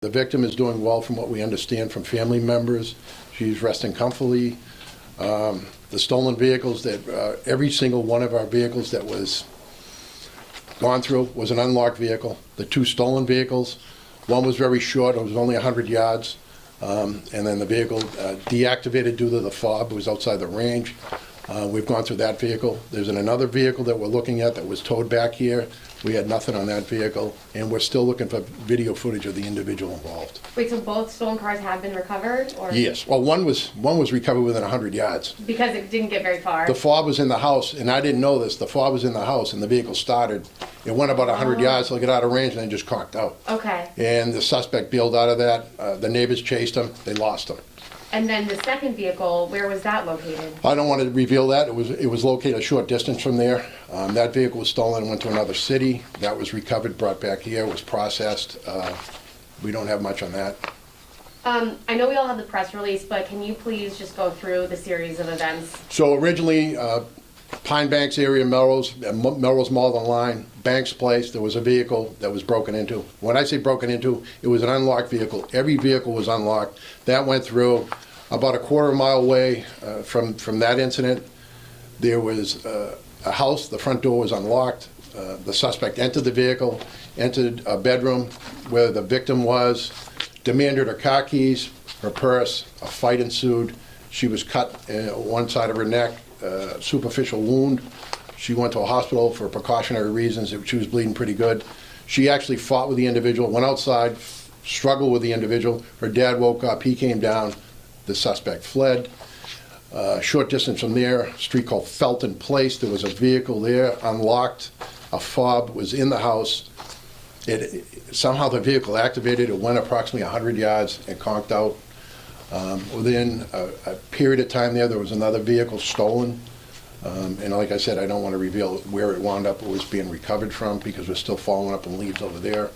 The victim is doing well from what we understand from family members. She's resting comfortably. The stolen vehicles, that every single one of our vehicles that was gone through was an unlocked vehicle. The two stolen vehicles, one was very short, it was only 100 yards. And then the vehicle deactivated due to the fob, it was outside the range. We've gone through that vehicle. There's another vehicle that we're looking at that was towed back here. We had nothing on that vehicle, and we're still looking for video footage of the individual involved. Wait, so both stolen cars have been recovered, or? Yes. Well, one was recovered within 100 yards. Because it didn't get very far. The fob was in the house, and I didn't know this. The fob was in the house, and the vehicle started. It went about 100 yards till it got out of range, and then just conked out. Okay. And the suspect bailed out of that. The neighbors chased him. They lost him. And then the second vehicle, where was that located? I don't want to reveal that. It was located a short distance from there. That vehicle was stolen and went to another city. That was recovered, brought back here, was processed. We don't have much on that. I know we all have the press release, but can you please just go through the series of events? So originally, Pine Banks area, Melrose Mall on Line, Banks Place, there was a vehicle that was broken into. When I say broken into, it was an unlocked vehicle. Every vehicle was unlocked. That went through. About a quarter mile away from that incident, there was a house. The front door was unlocked. The suspect entered the vehicle, entered a bedroom where the victim was, demanded her car keys, her purse. A fight ensued. She was cut one side of her neck, superficial wound. She went to a hospital for precautionary reasons. She was bleeding pretty good. She actually fought with the individual, went outside, struggled with the individual. Her dad woke up, he came down. The suspect fled. Short distance from there, a street called Felton Place, there was a vehicle there, unlocked. A fob was in the house. Somehow the vehicle activated. It went approximately 100 yards and conked out. Within a period of time there was another vehicle stolen. And like I said, I don't want to reveal where it wound up, it was being recovered from, because we're still following up on leads over there.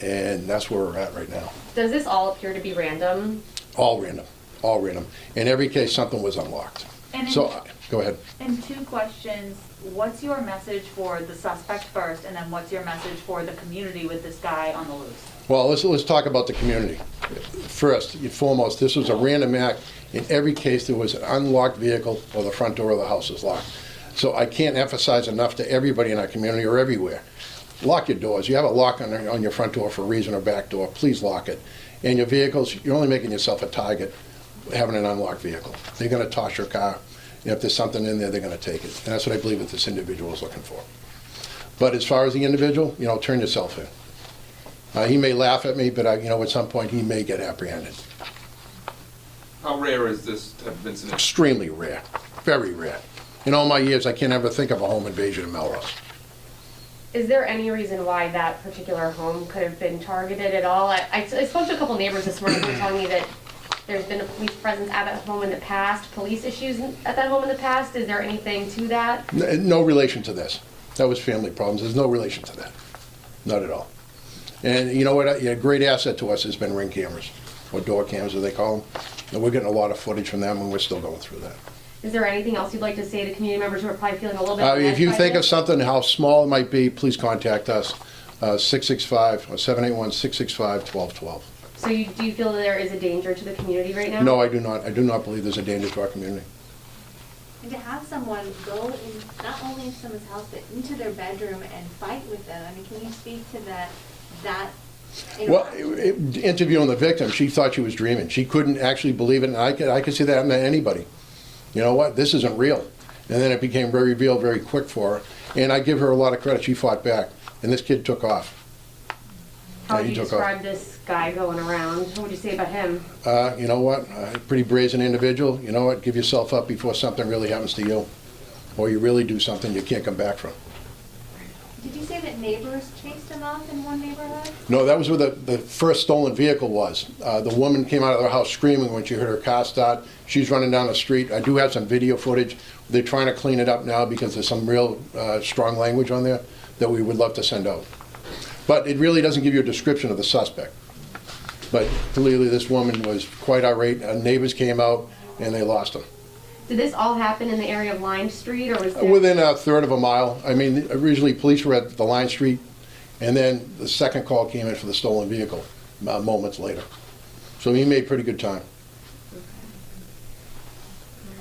And that's where we're at right now. Does this all appear to be random? All random, all random. In every case, something was unlocked. Go ahead. And two questions. What's your message for the suspect first, and then what's your message for the community with this guy on the loose? Well, let's talk about the community. First and foremost, this was a random act. In every case, there was an unlocked vehicle or the front door of the house is locked. So I can't emphasize enough to everybody in our community or everywhere. Lock your doors. You have a lock on your front door for a reason, or back door. Please lock it. And your vehicles, you're only making yourself a target having an unlocked vehicle. They're going to toss your car. And if there's something in there, they're going to take it. And that's what I believe that this individual is looking for. But as far as the individual, turn yourself in. He may laugh at me, but at some point he may get apprehended. How rare is this type of incident? Extremely rare. Very rare. In all my years, I can't ever think of a home invasion in Melrose. Is there any reason why that particular home could have been targeted at all? I spoke to a couple neighbors this morning who were telling me that there's been a police presence at that home in the past, police issues at that home in the past. Is there anything to that? No relation to this. That was family problems. There's no relation to that. Not at all. And you know what? A great asset to us has been ring cameras, or door cams as they call them. And we're getting a lot of footage from them, and we're still going through that. Is there anything else you'd like to say to community members who are probably feeling a little bit if you think of something, how small it might be, please contact us. 781-665-1212. So do you feel that there is a danger to the community right now? No, I do not. I do not believe there's a danger to our community. And to have someone go in, not only into someone's house, but into their bedroom and fight with them, I mean, can you speak to that Well, interviewing the victim, she thought she was dreaming. She couldn't actually believe it, and I could see that happen to anybody. You know what? This isn't real. And then it became very real very quick for her. And I give her a lot of credit. She fought back. And this kid took off. How would you describe this guy going around? What would you say about him? You know what? A pretty brazen individual. You know what? Give yourself up before something really happens to you. Or you really do something you can't come back from. Did you say that neighbors chased him off in one neighborhood? No, that was where the first stolen vehicle was. The woman came out of their house screaming when she heard her car start. She's running down the street. I do have some video footage. They're trying to clean it up now because there's some real strong language on there that we would love to send out. But it really doesn't give you a description of the suspect. But clearly this woman was quite irate. Neighbors came out and they lost him. Did this all happen in the area of Line Street, or was there... Within a third of a mile. I mean, originally police were at the Line Street, and then the second call came in for the stolen vehicle. moments later. So he made pretty good time.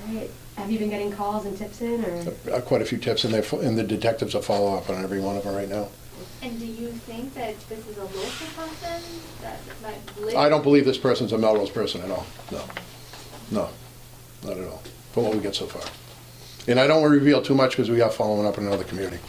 All right. Have you been getting calls and tips in, or? Quite a few tips, and the detectives are following up on every one of them right now. And do you think that this is a local person that lives? I don't believe this person's a Melrose person at all. No, not at all, from what we get so far. And I don't want to reveal too much because we are following up in another community.